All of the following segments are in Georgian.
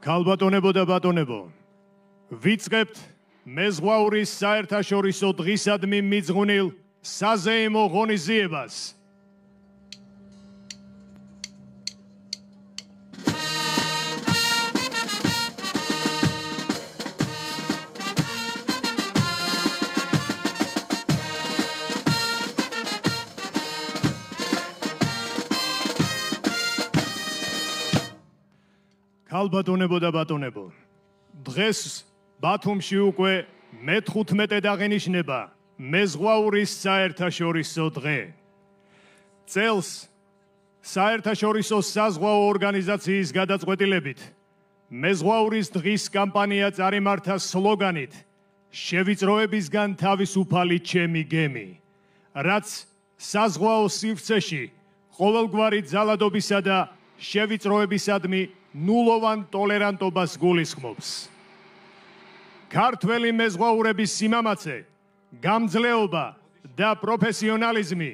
ქალბატონებო და ბატონებო, ვიწყებთ მეზღვაურის საერთაშორისო დღისადმი მიძღვნილ საზეიმო ღონისძიებას. ქალბატონებო და ბატონებო, დღეს ბათუმში უკვე მე-15 აღინიშნება მეზღვაურის საერთაშორისო დღე. წელს საერთაშორისო საზღვაო ორგანიზაციის გადაწყვეტილებით მეზღვაურის დღის კამპანია წარიმართა სლოგანით „შევიწროებისგან თავისუფალი ჩემი გემი“, რაც საზღვაო სივრცეში ყოველგვარი ძალადობისა და შევიწროებისადმი ნულოვან ტოლერანტობას გულისხმობს. ქართველი მეზღვაურების სიმამაცე, გამძლეობა და პროფესიონალიზმი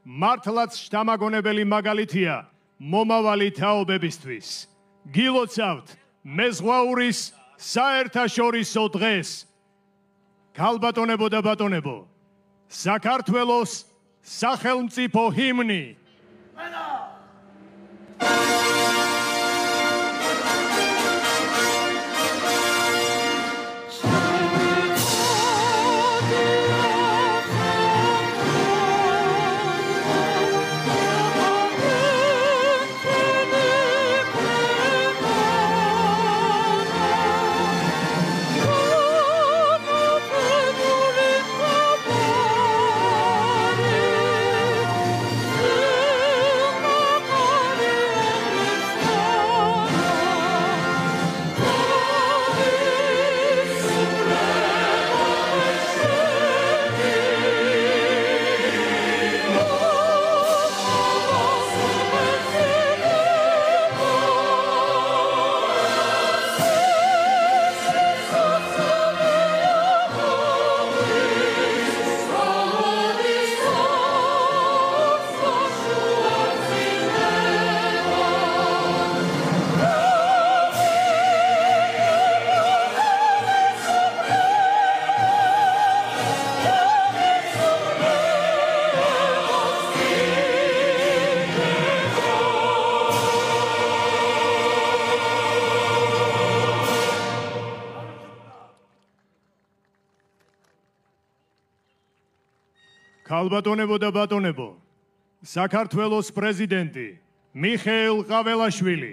მართლაც შთამაგონებელი მაგალითია მომავალი თაობებისთვის. გილოცავთ მეზღვაურის საერთაშორისო დღეს. ქალბატონებო და ბატონებო, საქართველოს სახელმწიფო ჰიმნი. ქალბატონებო და ბატონებო, საქართველოს პრეზიდენტი მიხეილ ყაველაშვილი.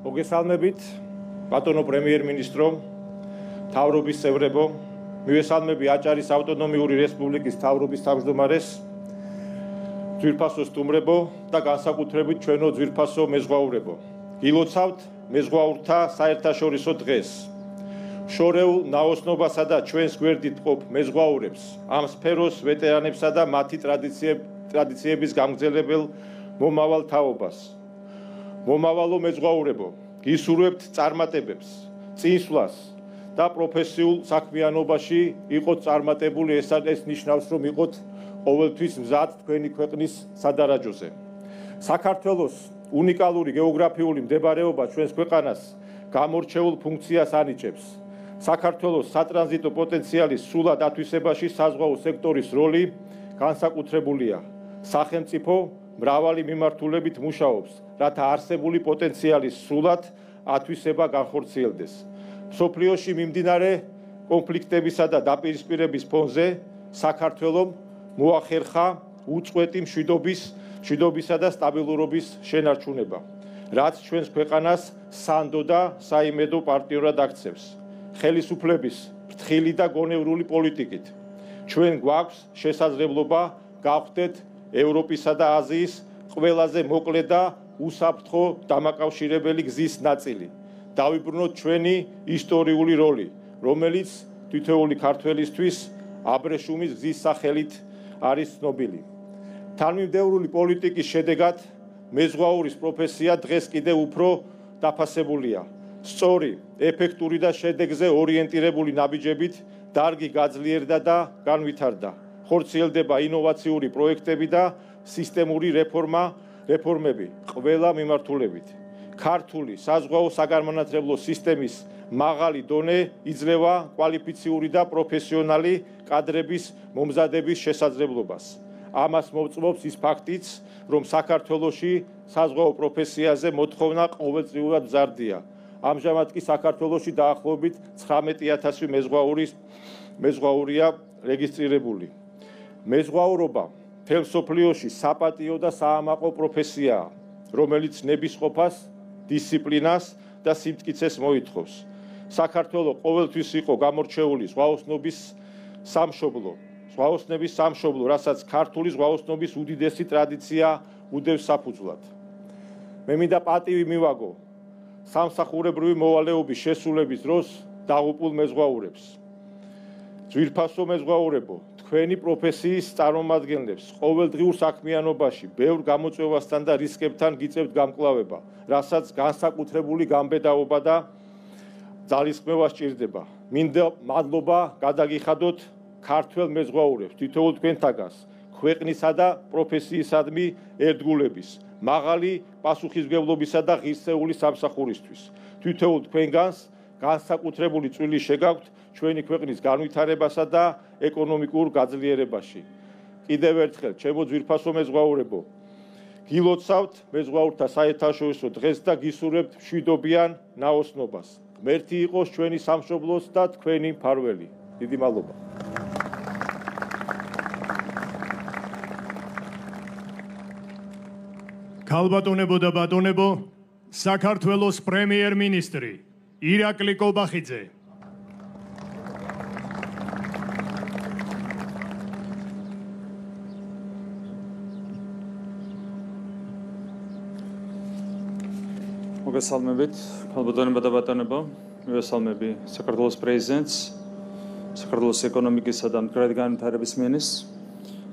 მოგესალმებით, ბატონო პრემიერ-მინისტრო, თავრობის წევრებო, მივესალმები აჭარის ავტონომიური რესპუბლიკის თავრობის თავმჯდომარეს, ძვირფასო სტუმრებო და განსაკუთრებით ჩვენო ძვირფასო მეზღვაურებო. გილოცავთ მეზღვაურთა საერთაშორისო დღეს. შორეულ ნაოსნობასა და ჩვენს გვერდით ყოფ მეზღვაურებს, ამ სფეროს ვეტერანებსა და მათი ტრადიციების გამგზელებელ მომავალ თაობას. მომავალო მეზღვაურებო, გისურვებთ წარმატებებს, წინსვლას და პროფესიულ საქმიანობაში იყოთ წარმატებული. ეს ნიშნავს, რომ იყოთ ყოველთვის მზად თქვენი ქვეყნის სადარაჯოზე. საქართველოს უნიკალური გეოგრაფიული მდებარეობა ჩვენს ქვეყანას გამორჩეულ ფუნქციას ანიჭებს. საქართველოს სატრანზიტო პოტენციალის სრულად ათვისებაში საზღვაო სექტორის როლი განსაკუთრებულია. სახელმწიფო მრავალი მიმართულებით მუშაობს, რათა არსებული პოტენციალის სრულად ათვისება განხორციელდეს. მსოფლიოში მიმდინარე კონფლიქტებისა და დაპირისპირების ფონზე საქართველომ მოახერხა უწყვეტი მშვიდობისა და სტაბილურობის შენარჩუნება, რაც ჩვენს ქვეყანას სანდო და საიმედო პარტნიორად აქცევს. ხელისუფლების ფრთხილი და გონევრული პოლიტიკით ჩვენ გვაქვს შესაძლებლობა გავხდეთ ევროპისა და აზიის ყველაზე მოკლე და უსაფრთხო დამაკავშირებელი გზის ნაწილი. დავიბრუნოთ ჩვენი ისტორიული როლი, რომელიც თითოეული ქართველისთვის აბრეშუმის გზის სახელით არის ცნობილი. თანმიმდევრული პოლიტიკის შედეგად მეზღვაურის პროფესია დღეს კიდევ უფრო დაფასებულია. სწორი, ეფექტური და შედეგზე ორიენტირებული ნაბიჯებით დარგი გაძლიერდა და განვითარდა. ხორციელდება ინოვაციური პროექტები და სისტემური რეფორმები ყველა მიმართულებით. ქართული საზღვაო საგანმანათლებლო სისტემის მაღალი დონე იძლევა კვალიფიციური და პროფესიონალი კადრების მომზადების შესაძლებლობას. ამას მოწმობს ის ფაქტიც, რომ საქართველოში საზღვაო პროფესიაზე მოთხოვნა ყოველწლიურად მზარდია. ამჟამად კი საქართველოში დაახლოებით 19,000 მეზღვაურია რეგისტრირებული. მეზღვაურობა მთელ მსოფლიოში საპატიო და საამაყო პროფესიაა, რომელიც ნებისყოფას, დისციპლინას და სიმტკიცეს მოითხოვს. საქართველო ყოველთვის იყო გამორჩეული ზღვაოსნობის სამშობლო, რასაც ქართული ზღვაოსნობის უდიდესი ტრადიცია უდევს საფუძვლად. მე მინდა პატივი მივაგო სამსახურებრივი მოვალეობის შესრულების დროს დაღუპულ მეზღვაურებს. ძვირფასო მეზღვაურებო, თქვენი პროფესიის წარმომადგენლებს ყოველდღიურ საქმიანობაში ბევრ გამოწვევასთან და რისკებთან გიწევთ გამკლავება, რასაც განსაკუთრებული გამბედაობა და ძალისხმევა სჭირდება. მინდა მადლობა გადაგიხადოთ ქართველ მეზღვაურებს, თითოეულ თქვენთაგანს, ქვეყნისა და პროფესიისადმი ერთგულების, მაღალი პასუხისმგებლობისა და ღირსეული სამსახურისთვის. თითოეულ თქვენგანს განსაკუთრებული წვლილი შეგაქვთ ჩვენი ქვეყნის განვითარებასა და ეკონომიკურ გაძლიერებაში. კიდევ ერთხელ, ჩემო ძვირფასო მეზღვაურებო, გილოცავთ მეზღვაურთა საერთაშორისო დღეს და გისურვებთ მშვიდობიან ნაოსნობას. ღმერთი იყოს ჩვენი სამშობლოს და თქვენი მფარველი. დიდი მადლობა. ქალბატონებო და ბატონებო, საქართველოს პრემიერ-მინისტრი ირაკლი კობახიძე. მოგესალმებით, ქალბატონებო და ბატონებო, მივესალმები საქართველოს პრეზიდენტს, საქართველოს ეკონომიკისა და მდგრადი განვითარების მინისტრს,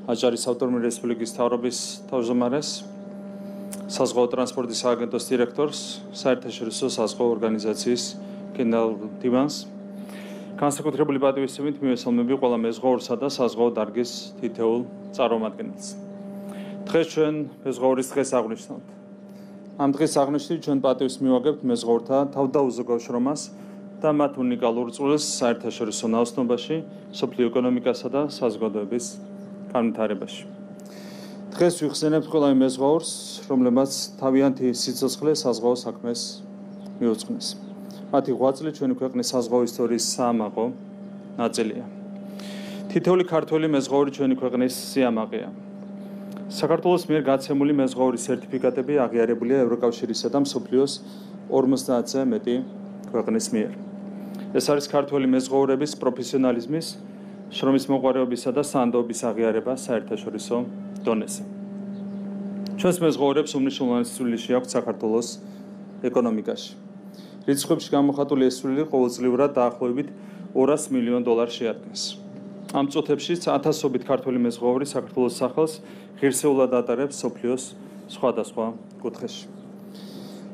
აჭარის ავტონომიური რესპუბლიკის მთავრობის თავმჯდომარეს, საზღვაო ტრანსპორტის სააგენტოს დირექტორს, საერთაშორისო საზღვაო ორგანიზაციის გენერალურ მდივანს. განსაკუთრებული პატივისცემით მივესალმები ყველა მეზღვაურსა და საზღვაო დარგის თითოეულ წარმომადგენელს. დღეს ჩვენ მეზღვაურის დღეს აღვნიშნავთ. ამ დღის აღნიშვნით ჩვენ პატივს მივაგებთ მეზღვაურთა თავდაუზოგავშრომას და მათ უნიკალურ წვლილს საერთაშორისო ნაოსნობაში, მსოფლიო ეკონომიკასა და საზოგადოების განვითარებაში. დღეს ვიხსენებთ ყველა იმ მეზღვაურს, რომლებმაც თავიანთი სიცოცხლე საზღვაო საქმეს მიუძღვნეს. მათი ღვაწლი ჩვენი ქვეყნის საზღვაო ისტორიის საამაყო ნაწილია. თითოეული ქართველი მეზღვაური ჩვენი ქვეყნის სიამაყეა. საქართველოს მიერ გაცემული მეზღვაურის სერტიფიკატები აღიარებულია ევროკავშირისა და მსოფლიოს 50-ზე მეტი ქვეყნის მიერ. ეს არის ქართველი მეზღვაურების პროფესიონალიზმის, შრომის მოყვარეობისა და სანდოობის აღიარება საერთაშორისო დონეზე. ჩვენს მეზღვაურებს უმნიშვნელოვანესი წვლილი შეაქვთ საქართველოს ეკონომიკაში. რიცხვებში გამოხატული ეს წვლილი ყოველწლიურად დაახლოებით $200 მილიონ შეადგენს. ამ წუთებშიც ათასობით ქართველი მეზღვაური საქართველოს სახელს ღირსეულად ატარებს მსოფლიოს სხვადასხვა კუთხეში.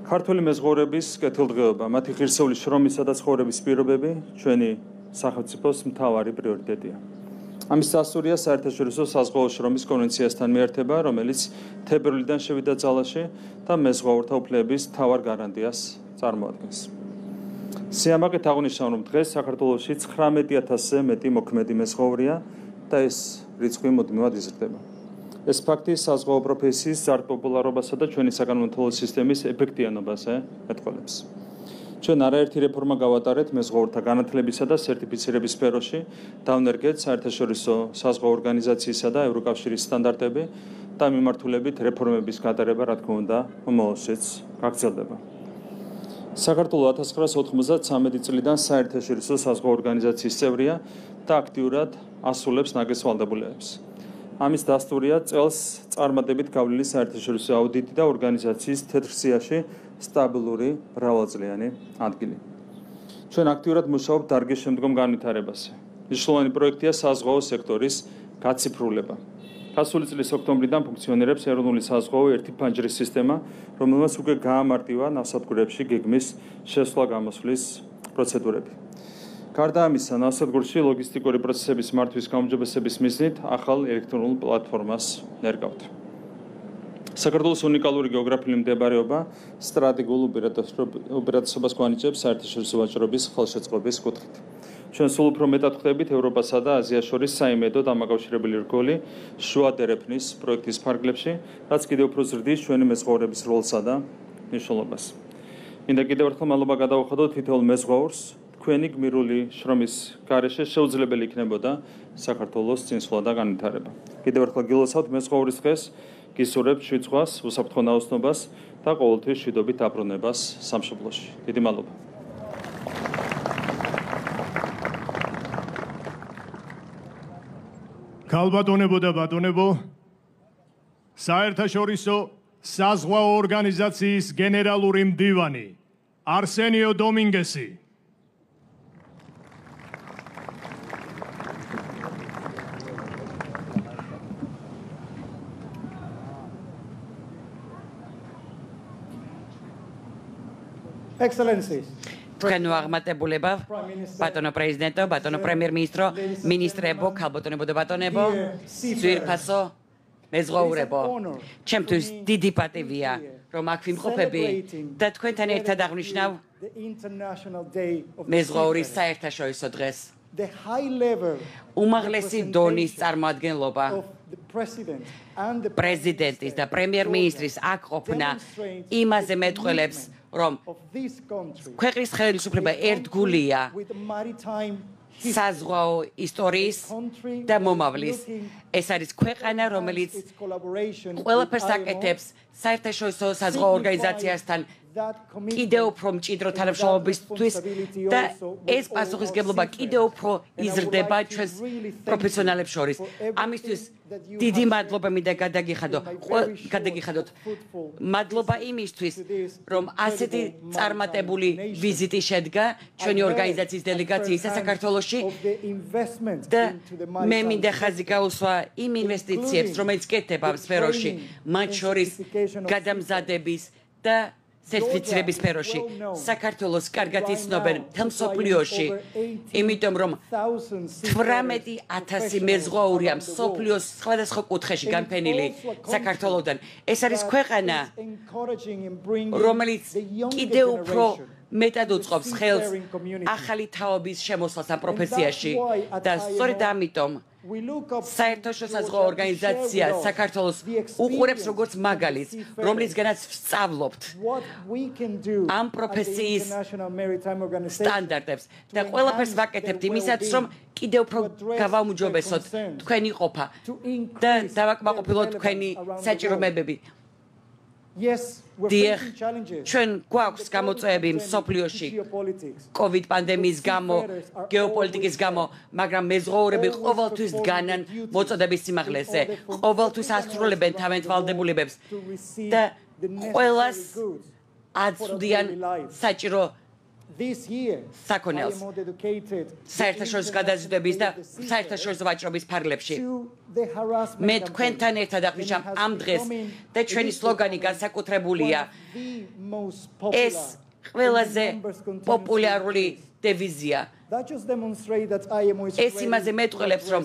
ქართველი მეზღვაურების კეთილდღეობა, მათი ღირსეული შრომისა და ცხოვრების პირობები ჩვენი სახელმწიფოს მთავარი პრიორიტეტია. ამის დასტურია საერთაშორისო საზღვაო შრომის კონვენციასთან მიერთება, რომელიც თებერვლიდან შევიდა ძალაში და მეზღვაურთა უფლებების მთავარ გარანტიას წარმოადგენს. სიამაყით აღნიშნავ, რომ დღეს საქართველოში 19,000-ზე მეტი მოქმედი მეზღვაურია და ეს რიცხვი მუდმივად იზრდება. ეს ფაქტი საზღვაო პროფესიის ზარდ პოპულარობასა და ჩვენი საგანმანათლებლო სისტემის ეფექტიანობაზე მეტყველებს. ჩვენ არაერთი რეფორმა გავატარეთ მეზღვაურთა განათლებისა და სერტიფიცირების სფეროში, დავნერგეთ საერთაშორისო საზღვაო ორგანიზაციისა და ევროკავშირის სტანდარტები და მიმართულებით რეფორმების გატარება, რა თქმა უნდა, მომავალშიც გაგრძელდება. საქართველო 1993 წლიდან საერთაშორისო საზღვაო ორგანიზაციის წევრია და აქტიურად ასრულებს ნაგეს ვალდებულებებს. ამის დასტურია წელს წარმატებით გავლილი საერთაშორისო აუდიტი და ორგანიზაციის თეთრ სიაში სტაბილური მრავალწლიანი ადგილი. ჩვენ აქტიურად მუშაობთ დარგის შემდგომ განვითარებაზე. მნიშვნელოვანი პროექტია საზღვაო სექტორის გაციფრულება. გასული წლის ოქტომბრიდან ფუნქციონირებს ეროვნული საზღვაო ერთი ფანჯრის სისტემა, რომელმაც უკვე გაამარტივა ნავსადგურებში გეგმის შესვლა-გამოსვლის პროცედურები. გარდა ამისა, ნავსადგურში ლოგისტიკური პროცესების მართვის გაუმჯობესების მიზნით ახალ ელექტრონულ პლატფორმას ნერგავთ. საქართველოს უნიკალური გეოგრაფიული მდებარეობა სტრატეგიულ უპირატესობას გვანიჭებს საერთაშორისო ვაჭრობის ხელშეწყობის კუთხით. ჩვენ სულ უფრო მეტად ხვდებით ევროპასა და აზიას შორის საიმედო დამაკავშირებელი რგოლი შუა დერეფნის პროექტის ფარგლებში, რაც კიდევ უფრო ზრდის ჩვენი მეზღვაურების როლსა და მნიშვნელობას. მინდა კიდევ ერთხელ მადლობა გადავუხადოთ თითოეულ მეზღვაურს, თქვენი გმირული შრომის გარეშე შეუძლებელი იქნებოდა საქართველოს წინსვლა და განვითარება. კიდევ ერთხელ გილოცავთ მეზღვაურის დღეს, გისურვებთ შვიდ ზღვას, უსაფრთხო ნაოსნობას და ყოველთვის მშვიდობით დაბრუნებას სამშობლოში. დიდი მადლობა. ქალბატონებო და ბატონებო, საერთაშორისო საზღვაო ორგანიზაციის გენერალური მდივანი არსენიო დომინგესი. Excellencies. თქვენ აღმატებულება, ბატონო პრეზიდენტო, ბატონო პრემიერ-მინისტრო, მინისტრებო, ქალბატონებო და ბატონებო, ძვირფასო მეზღვაურებო, ჩემთვის დიდი პატივია, რომ აქ ვიმყოფები და თქვენთან ერთად აღნიშნავ მეზღვაურის საერთაშორისო დღეს. უმაღლესი დონის წარმოადგენლობა პრეზიდენტის და პრემიერ-მინისტრის აქ ყოფნა იმაზე მეტყველებს, რომ ქვეყნის ხელისუფლება ერთგულია საზღვაო ისტორიის და მომავლის. ეს არის ქვეყანა, რომელიც ყველაფერს აკეთებს საერთაშორისო საზღვაო ორგანიზაციასთან კიდევ უფრო მჭიდრო თანამშრომლობისთვის და ეს პასუხისმგებლობა კიდევ უფრო იზრდება ჩვენს პროფესიონალებს შორის. ამისთვის დიდი მადლობა მინდა გადაგიხადოთ. მადლობა იმისთვის, რომ ასეთი წარმატებული ვიზიტი შედგა ჩვენი ორგანიზაციის დელეგაციის საქართველოში და მე მინდა ხაზი გაუსვა იმ ინვესტიციებს, რომელიც კეთდება ამ სფეროში, მათ შორის გადამზადების და სერტიფიცირების სფეროში. საქართველოს კარგად იცნობენ მთელ მსოფლიოში, იმიტომ რომ 18,000 მეზღვაურია მსოფლიოს სხვადასხვა კუთხეში განფენილი საქართველოდან. ეს არის ქვეყანა, რომელიც კიდევ უფრო მეტად უწყობს ხელს ახალი თაობის შემოსვლას ამ პროფესიაში და სწორედ ამიტომ საერთაშორისო საზღვაო ორგანიზაცია საქართველოს უყურებს როგორც მაგალითს, რომლისგანაც ვსწავლობთ ამ პროფესიის სტანდარტებს და ყველაფერს ვაკეთებთ იმისათვის, რომ კიდევ უფრო გავაუმჯობესოთ თქვენი ყოფა და დავაკმაყოფილოთ თქვენი საჭიროებები. დიახ, ჩვენ გვაქვს გამოწვევები მსოფლიოში COVID პანდემიის გამო, გეოპოლიტიკის გამო, მაგრამ მეზღვაურები ყოველთვის დგანან მოწოდების სიმაღლეზე, ყოველთვის ასრულებენ თავიანთ ვალდებულებებს და ყველას აწვდიან საჭირო საქონელს საერთაშორისო გადაზიდვების და საერთაშორისო ვაჭრობის ფარგლებში. მე თქვენთან ერთად აღნიშნავ ამ დღეს და ჩვენი სლოგანი განსაკუთრებულია. ეს ყველაზე პოპულარული დევიზია. ეს იმაზე მეტყველებს, რომ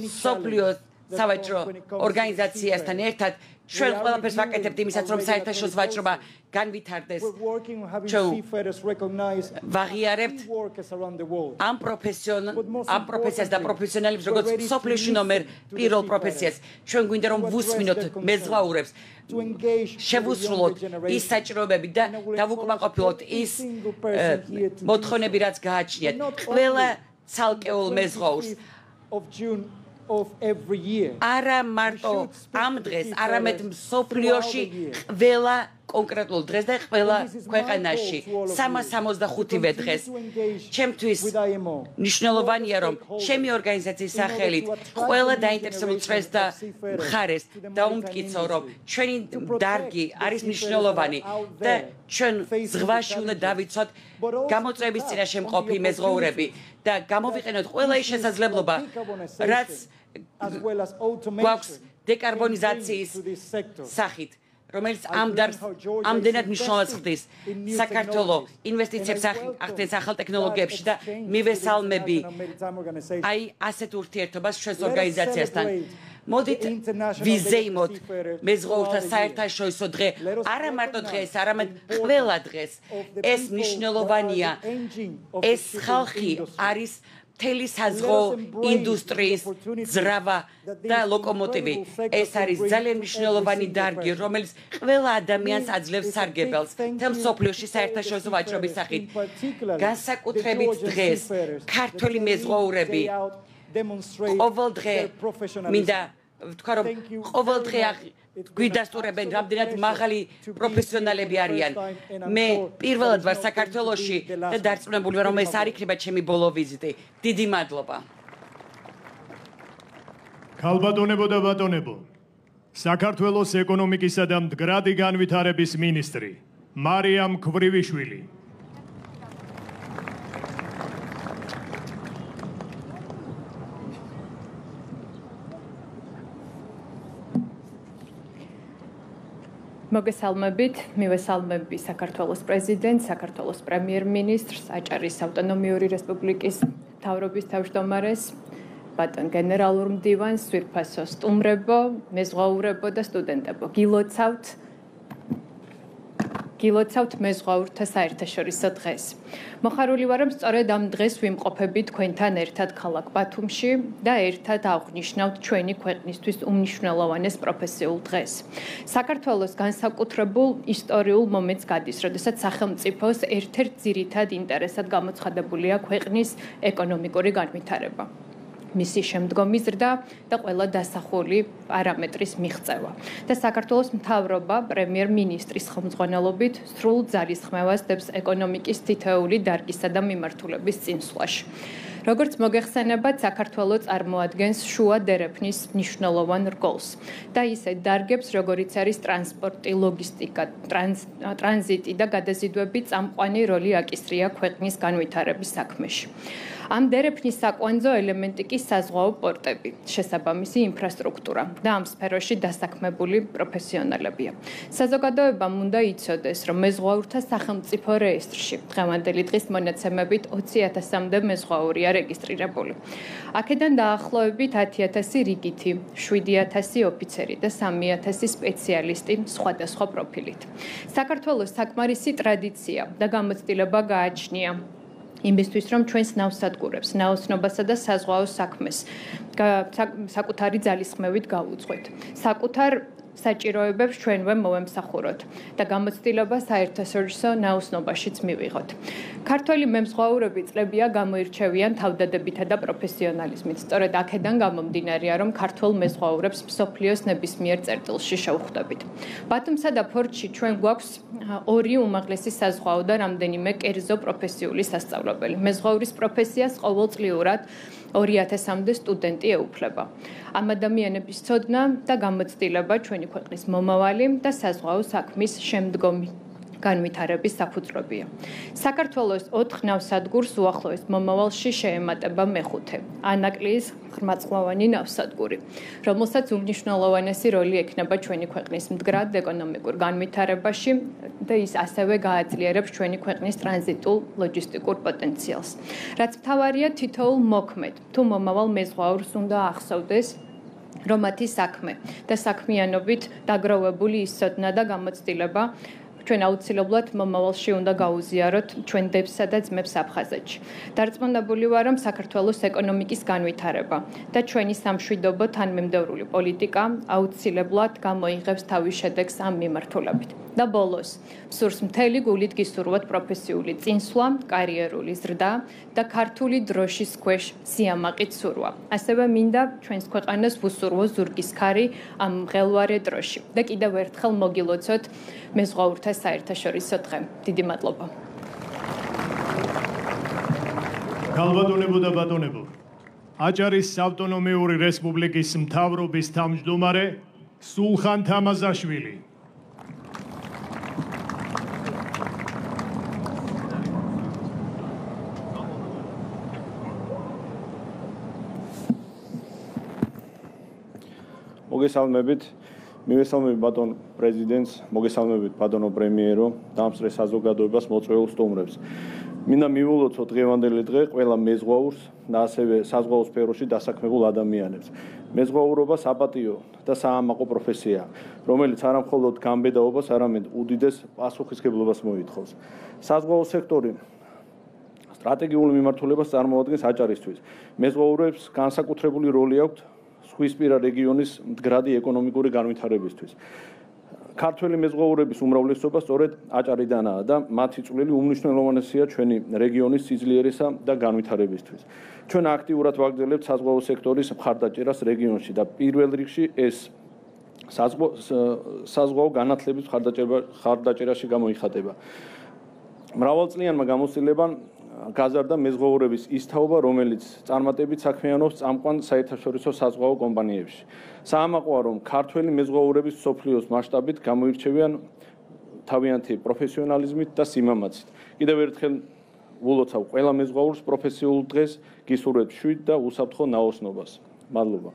მსოფლიოს სავაჭრო ორგანიზაციასთან ერთად ჩვენ ყველაფერს ვაკეთებთ იმისათვის, რომ საერთაშორისო ვაჭრობა განვითარდეს. ჩვენ ვაღიარებთ ამ პროფესიას და პროფესიონალებს, როგორც მსოფლიოში ნომერ პირველ პროფესიას. ჩვენ გვინდა რომ ვუსმინოთ მეზღვაურებს, შევუსრულოთ ის საჭიროებები და დავუკმაყოფილოთ ის მოთხოვნები, რაც გააჩნიათ. ყველა ცალკეულ მეზღვაურს არა მარტო ამ დღეს, არამედ მსოფლიოში ყველა კონკრეტულ დღეს და ყველა ქვეყანაში 365-ვე დღეს. ჩემთვის მნიშვნელოვანია, რომ ჩემი ორგანიზაციის სახელით ყველა დაინტერესებულ წრეს და მხარეს დაუმტკიცო, რომ ჩვენი დარგი არის მნიშვნელოვანი და ჩვენ ზღვაში უნდა დავიცვათ გამოწვევის წინაშე მყოფი მეზღვაურები და გამოვიყენოთ ყველა ის შესაძლებლობა, რაც გვაქვს დეკარბონიზაციის სახით, რომელიც ამდენად მნიშვნელობას ხდის საქართველოს ინვესტიციებს ახდენს ახალ ტექნოლოგიებში და მივესალმები აი ასეთ ურთიერთობას ჩვენს ორგანიზაციასთან. მოდით ვიზეიმოთ მეზღვაურთა საერთაშორისო დღე, არა მარტო დღეს, არამედ ყველა დღეს. ეს მნიშვნელოვანია. ეს ხალხი არის მთელი საზღვაო ინდუსტრიის ძრავა და ლოკომოტივი. ეს არის ძალიან მნიშვნელოვანი დარგი, რომელიც ყველა ადამიანს აძლევს სარგებელს მთელ მსოფლიოში საერთაშორისო ვაჭრობის სახით. განსაკუთრებით დღეს ქართველი მეზღვაურები ყოველ დღე მინდა ვთქვა, რომ ყოველ დღე გვიდასტურებენ, რამდენად მაღალი პროფესიონალები არიან. მე პირველად ვარ საქართველოში და დარწმუნებული ვარ, რომ ეს არ იქნება ჩემი ბოლო ვიზიტი. დიდი მადლობა. ქალბატონებო და ბატონებო, საქართველოს ეკონომიკისა და მდგრადი განვითარების მინისტრი მარიამ ქვრივიშვილი. მოგესალმებით, მივესალმები საქართველოს პრეზიდენტს, საქართველოს პრემიერ-მინისტრს, აჭარის ავტონომიური რესპუბლიკის მთავრობის თავმჯდომარეს, ბატონ გენერალურ მდივანს, სვირფასო სტუმრებო, მეზღვაურებო და სტუდენტებო. გილოცავთ მეზღვაურთა საერთაშორისო დღეს. მოხარული ვარ, რომ სწორედ ამ დღეს ვიმყოფებით თქვენთან ერთად ქალაქ ბათუმში და ერთად აღვნიშნავთ ჩვენი ქვეყნისთვის უმნიშვნელოვანეს პროფესიულ დღეს. საქართველოს განსაკუთრებულ ისტორიულ მომენტს გადის, როდესაც სახელმწიფოს ერთ-ერთ ძირითად ინტერესად გამოცხადებულია ქვეყნის ეკონომიკური განვითარება. მისი შემდგომი ზრდა და ყველა დასახული პარამეტრის მიღწევა. და საქართველოს მთავრობა პრემიერ-მინისტრის ხელმძღვანელობით სრულ ძალისხმევას დებს ეკონომიკის თითოეული დარგისა და მიმართულების წინსვლაში. როგორც მოგეხსენებათ, საქართველოს წარმოადგენს შუა დერეფნის მნიშვნელოვან რგოლს და ისე დარგებს, როგორიც არის ტრანსპორტი, ლოგისტიკა, ტრანზიტი და გადაზიდვები წამყვანი როლი აკისრია ქვეყნის განვითარების საქმეში. ამ დერეფნის საკვანძო ელემენტი კი საზღვაო პორტები, შესაბამისი ინფრასტრუქტურა და ამ სფეროში დასაქმებული პროფესიონალებია. საზოგადოებამ უნდა იცოდეს, რომ მეზღვაურთა სახელმწიფო რეესტრში დღევანდელი დღის მონაცემებით 20,000-მდე მეზღვაურია რეგისტრირებული. აქედან დაახლოებით 10,000 რიგითი, 7,000 ოფიცერი და 3,000 სპეციალისტი სხვადასხვა პროფილით. საქართველოს საკმარისი ტრადიცია და გამოცდილება გააჩნია იმისთვის, რომ ჩვენს ნავსადგურებს, ნაოსნობასა და საზღვაო საქმეს საკუთარი ძალისხმევით გავუძღვით. საკუთარ საჭიროებებს ჩვენვე მოვემსახუროთ და გამოცდილება საერთაშორისო ნაოსნობაშიც მივიღოთ. ქართველი მეზღვაურები წლებია გამოირჩევიან თავდადებითა და პროფესიონალიზმით. სწორედ აქედან გამომდინარეა, რომ ქართველ მეზღვაურებს მსოფლიოს ნებისმიერ წერტილში შევხვდებით. ბათუმსა და ფორტში ჩვენ გვაქვს ორი უმაღლესი საზღვაო და რამდენიმე კერძო პროფესიული სასწავლებელი. მეზღვაურის პროფესიას ყოველწლიურად 2,000-მდე სტუდენტი ეუფლება. ამ ადამიანების ცოდნა და გამოცდილება ჩვენი ქვეყნის მომავალი და საზღვაო საქმის შემდგომი განვითარების საფუძვლებია. საქართველოს 4 ნავსადგურს უახლოეს მომავალში შეემატება მეხუთე, ანაკლიის ღრმაწღვავანი ნავსადგური, რომელსაც უმნიშვნელოვანესი როლი ექნება ჩვენი ქვეყნის მდგრად ეკონომიკურ განვითარებაში და ის ასევე გააძლიერებს ჩვენი ქვეყნის ტრანზიტულ ლოჯისტიკურ პოტენციალს. რაც მთავარია თითოეულ მოქმედ თუ მომავალ მეზღვაურს უნდა ახსოვდეს, რომ მათი საქმე და საქმიანობით დაგროვებული ის ცოდნა და გამოცდილება ჩვენ აუცილებლად მომავალში უნდა გაუზიაროთ ჩვენ დებსა და ძმებს აფხაზეთში. დარწმუნებული ვარ, რომ საქართველოს ეკონომიკის განვითარება და ჩვენი სამშვიდობო თანმიმდევრული პოლიტიკა აუცილებლად გამოიღებს თავის შედეგს ამ მიმართულებით. და ბოლოს სურს მთელი გულით გისურვოთ პროფესიული წინსვლა, კარიერული ზრდა და ქართული დროშის ქვეშ სიამაყით სურვა. ასევე მინდა ჩვენს ქვეყანას ვუსურვო ზურგის ქარი ამ მღელვარე დროში და კიდევ ერთხელ მოგილოცოთ მეზღვაურთა საერთაშორისო დღე. დიდი მადლობა. ქალბატონებო და ბატონებო, აჭარის ავტონომიური რესპუბლიკის მთავრობის თავმჯდომარე სულხან თამაზაშვილი. მოგესალმებით, მივესალმებით ბატონ პრეზიდენტს, მოგესალმებით ბატონო პრემიერო, დამსწრე საზოგადოებას მოწვეულ სტუმრებს. მინდა მივულოცო დღევანდელი დღე ყველა მეზღვაურს და ასევე საზღვაო სფეროში დასაქმებულ ადამიანებს. მეზღვაურობა საპატიო და საამაყო პროფესიაა, რომელიც არა მხოლოდ გამბედაობას, არამედ უდიდეს პასუხისმგებლობას მოითხოვს. საზღვაო სექტორი სტრატეგიული მიმართულებას წარმოადგენს აჭარისთვის. მეზღვაურებს განსაკუთრებული როლი აქვთ ზღვისპირა რეგიონის მდგრადი ეკონომიკური განვითარებისთვის. ქართველი მეზღვაურების უმრავლესობა სწორედ აჭარიდანაა და მათი წვლილი უმნიშვნელოვანესია ჩვენი რეგიონის სიძლიერესა და განვითარებისთვის. ჩვენ აქტიურად ვაგრძელებთ საზღვაო სექტორის მხარდაჭერას რეგიონში და პირველ რიგში ეს საზღვაო განათლების მხარდაჭერაში გამოიხატება. მრავალწლიანმა გამოცდილებამ გაზარდა მეზღვაურების ის თაობა, რომელიც წარმატებით საქმიანობს წამყვან საერთაშორისო საზღვაო კომპანიებში. საამაყოა, რომ ქართველი მეზღვაურების მსოფლიოს მასშტაბით გამოირჩევიან თავიანთი პროფესიონალიზმით და სიმამაცით. კიდევ ერთხელ ვულოცავ ყველა მეზღვაურს პროფესიულ დღეს, გისურვებთ შვიდ და უსაფრთხო ნაოსნობას. მადლობა.